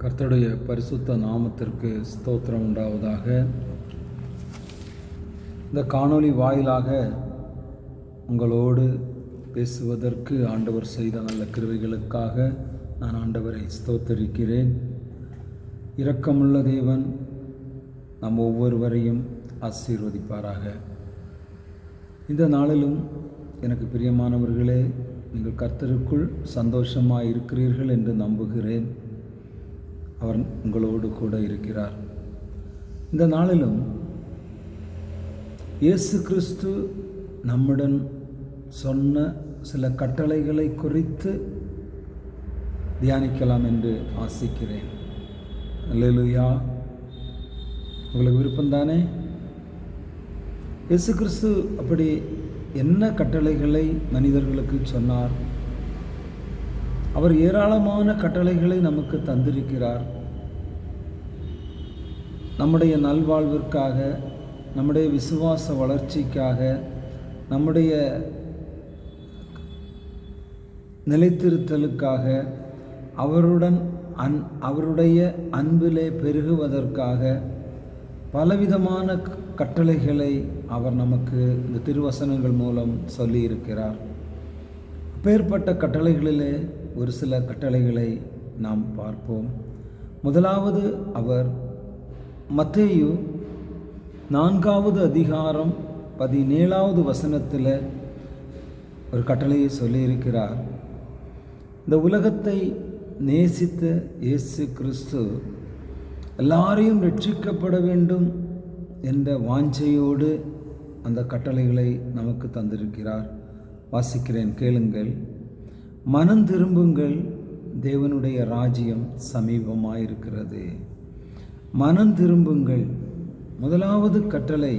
கர்த்தருடைய பரிசுத்த நாமத்திற்கு ஸ்தோத்திரம் உண்டாவதாக. இந்த காணொளி வாயிலாக உங்களோடு பேசுவதற்கு ஆண்டவர் செய்த நல்ல கிருபைகளுக்காக நான் ஆண்டவரை ஸ்தோத்தரிக்கிறேன். இரக்கமுள்ள தேவன் நம் ஒவ்வொருவரையும் ஆசீர்வதிப்பாராக. இந்த நாளிலும் எனக்கு பிரியமானவர்களே, நீங்கள் கர்த்தருக்குள் சந்தோஷமாக இருக்கிறீர்கள் என்று நம்புகிறேன். அவர் உங்களோடு கூட இருக்கிறார். இந்த நாளிலும் இயேசு கிறிஸ்து நம்முடன் சொன்ன சில கட்டளைகளை குறித்து தியானிக்கலாம் என்று ஆசிக்கிறேன். அல்லேலூயா. உங்களுக்கு விருப்பம்தானே? இயேசு கிறிஸ்து அப்படி என்ன கட்டளைகளை மனிதர்களுக்கு சொன்னார்? அவர் ஏராளமான கட்டளைகளை நமக்கு தந்திருக்கிறார். நம்முடைய நல்வாழ்விற்காக, நம்முடைய விசுவாச வளர்ச்சிக்காக, நம்முடைய நிலைத்திருத்தலுக்காக, அவருடைய அன்பிலே பெருகுவதற்காக பலவிதமான கட்டளைகளை அவர் நமக்கு இந்த திருவசனங்கள் மூலம் சொல்லியிருக்கிறார். அப்பேற்பட்ட கட்டளைகளிலே ஒரு சில கட்டளைகளை நாம் பார்ப்போம். முதலாவது, அவர் மத்தேயு 4வது அதிகாரம் 17வது வசனத்தில் ஒரு கட்டளையை சொல்லியிருக்கிறார். இந்த உலகத்தை நேசித்த இயேசு கிறிஸ்து எல்லாரையும் ரட்சிக்கப்பட வேண்டும் என்ற வாஞ்சையோடு அந்த கட்டளைகளை நமக்கு தந்திருக்கிறார். வாசிக்கிறேன், கேளுங்கள். மனம் திரும்புங்கள், தேவனுடைய ராஜ்யம் சமீபமாயிருக்கிறது. மனம் திரும்புங்கள். முதலாவது கட்டளை,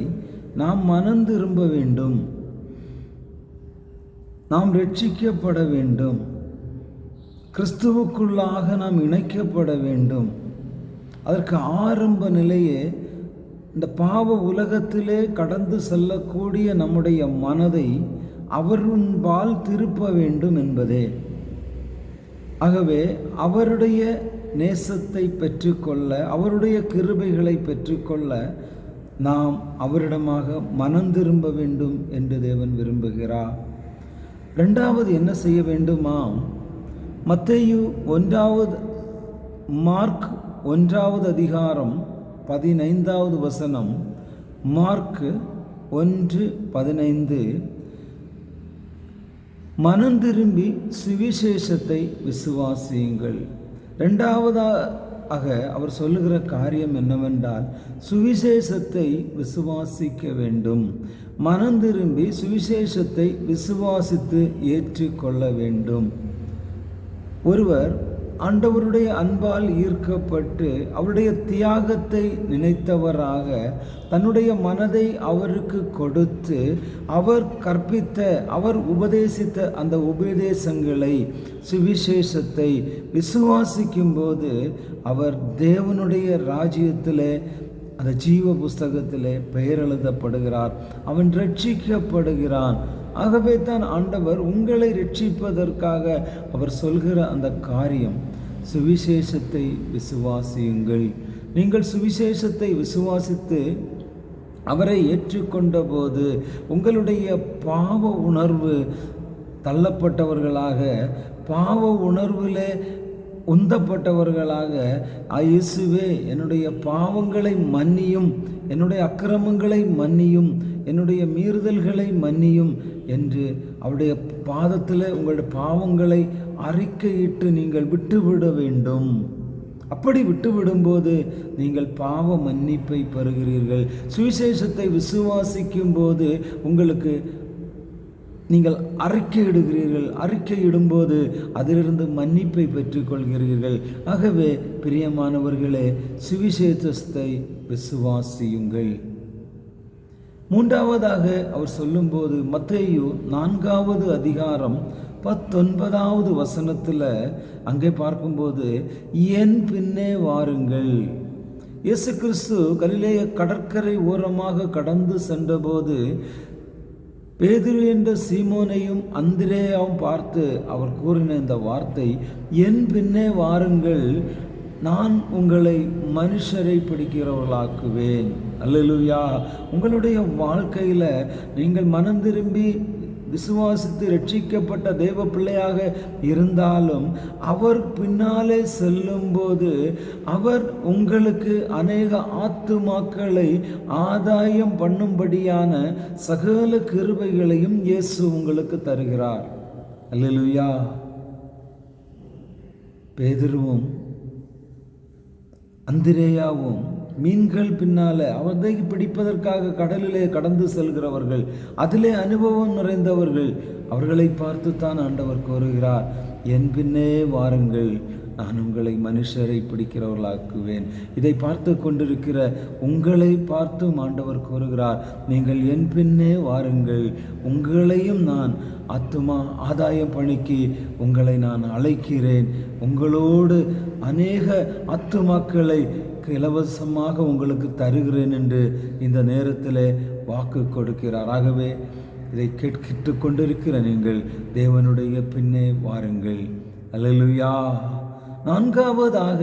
நாம் மனம் திரும்ப வேண்டும், நாம் ரட்சிக்கப்பட வேண்டும், கிறிஸ்துவுக்குள்ளாக நாம் இணைக்கப்பட வேண்டும். அதற்கு ஆரம்ப நிலையே இந்த பாவ உலகத்திலே கடந்து செல்லக்கூடிய நம்முடைய மனதை அவருன்பால் திருப்ப வேண்டும் என்பதே. ஆகவே அவருடைய நேசத்தை பெற்றுக்கொள்ள, அவருடைய கிருபைகளை பெற்றுக்கொள்ள நாம் அவரிடமாக மனம் திரும்ப வேண்டும் என்று தேவன் விரும்புகிறார். இரண்டாவது என்ன செய்ய வேண்டுமா? மத்தேயு மார்க் 1வது அதிகாரம் 15வது வசனம், மார்க் 1:15, மனம் திரும்பி சுவிசேஷத்தை விசுவாசியுங்கள். இரண்டாவதாக அவர் சொல்லுகிற காரியம் என்னவென்றால், சுவிசேஷத்தை விசுவாசிக்க வேண்டும். மனம் திரும்பி சுவிசேஷத்தை விசுவாசித்து ஏற்றுக்கொள்ள வேண்டும். ஒருவர் ஆண்டவருடைய அன்பால் ஈர்க்கப்பட்டு அவருடைய தியாகத்தை நினைத்தவராக தன்னுடைய மனதை அவருக்கு கொடுத்து அவர் கற்பித்த, அவர் உபதேசித்த அந்த உபதேசங்களை, சுவிசேஷத்தை விசுவாசிக்கும் போது அவர் தேவனுடைய ராஜ்யத்திலே, அந்த ஜீவ புஸ்தகத்திலே பெயர் எழுதப்படுகிறார். அவன் ரட்சிக்கப்படுகிறான். ஆகவே தான் ஆண்டவர் உங்களை ரட்சிப்பதற்காக அவர் சொல்கிற அந்த காரியம், சுவிசேஷத்தை விசுவாசியுங்கள். நீங்கள் சுவிசேஷத்தை விசுவாசித்து அவரை ஏற்றுக்கொண்ட போது உங்களுடைய பாவ உணர்வு தள்ளப்பட்டவர்களாக, பாவ உணர்விலே உந்தப்பட்டவர்களாக, இயேசுவே என்னுடைய பாவங்களை மன்னியும், என்னுடைய அக்கிரமங்களை மன்னியும், என்னுடைய மீறுதல்களை மன்னியும் என்று அவருடைய பாதத்தில் உங்களுடைய பாவங்களை அறிக்கையிட்டு நீங்கள் விட்டுவிட வேண்டும். அப்படி விட்டுவிடும்போது நீங்கள் பாவ மன்னிப்பை பெறுகிறீர்கள். சுவிசேஷத்தை விசுவாசிக்கும் போது உங்களுக்கு நீங்கள் அறிக்கையிடுகிறீர்கள். அறிக்கையிடும்போது அதிலிருந்து மன்னிப்பை பெற்றுக்கொள்கிறீர்கள். ஆகவே பிரியமானவர்களே, சுவிசேஷத்தை விசுவாசியுங்கள். மூன்றாவதாக அவர் சொல்லும்போது மத்தேயு 4வது அதிகாரம் 19வது வசனத்தில் அங்கே பார்க்கும்போது, என் பின்னே வாருங்கள். இயேசு கிறிஸ்து கலிலேய கடற்கரை ஓரமாக கடந்து சென்றபோது பேதுரு என்ற சீமோனையும் அந்திரேயாவும் பார்த்து அவர் கூறின இந்த வார்த்தை, என் பின்னே வாருங்கள், நான் உங்களை மனுஷரை பிடிக்கிறவர்களாக்குவேன். அல்லேலூயா. உங்களுடைய வாழ்க்கையில் நீங்கள் மனம் திரும்பி விசுவாசித்து ரட்சிக்கப்பட்ட தேவ பிள்ளையாக இருந்தாலும் அவர் பின்னாலே செல்லும்போது அவர் உங்களுக்கு அநேக ஆத்துமாக்களை ஆதாயம் பண்ணும்படியான சகல கிருபைகளையும் இயேசு உங்களுக்கு தருகிறார். அல்லேலூயா. பேதுருவும் அந்திரேயாவும் மீன்கள் பின்னாலே அவரை பிடிப்பதற்காக கடலிலே கடந்து செல்கிறவர்கள், அதிலே அனுபவம் நிறைந்தவர்கள். அவர்களை பார்த்து தான் ஆண்டவர் கூறுகிறார், என் பின்னே வாருங்கள், நான் உங்களை மனுஷரை பிடிக்கிறவர்களாக்குவேன். இதை பார்த்து கொண்டிருக்கிற உங்களை பார்த்தும் ஆண்டவர் கூறுகிறார், நீங்கள் என் பின்னே வாருங்கள், உங்களையும் நான் ஆத்துமா ஆதாய பணிக்கு உங்களை நான் அழைக்கிறேன். உங்களோடு அநேக ஆத்துமாக்களை இலவசமாக உங்களுக்கு தருகிறேன் என்று இந்த நேரத்தில் வாக்கு கொடுக்கிறார். ஆகவே இதை கேட்டு கொண்டிருக்கிற நீங்கள் தேவனுடைய பின்னே வாருங்கள். அல்லேலூயா. நான்காவதாக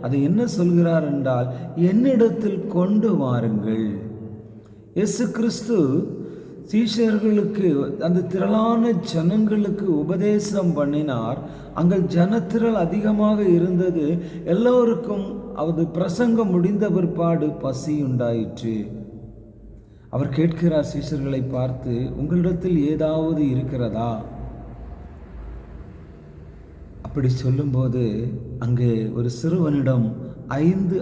அதை என்ன சொல்கிறார் என்றால், என்னிடத்தில் கொண்டு வாருங்கள். இயேசு கிறிஸ்து சீஷர்களுக்கு, அந்த திரளான ஜனங்களுக்கு உபதேசம் பண்ணினார். அங்கே ஜனத்திரள் அதிகமாக இருந்தது. எல்லோருக்கும் அது பிரசங்கம் முடிந்த பிற்பாடு பசி உண்டாயிற்று. அவர் கேட்கிறார் சீஷர்களை பார்த்து, உங்களிடத்தில் ஏதாவது இருக்கிறதா? அப்படி சொல்லும்போது அங்கே ஒரு சிறுவனிடம் 5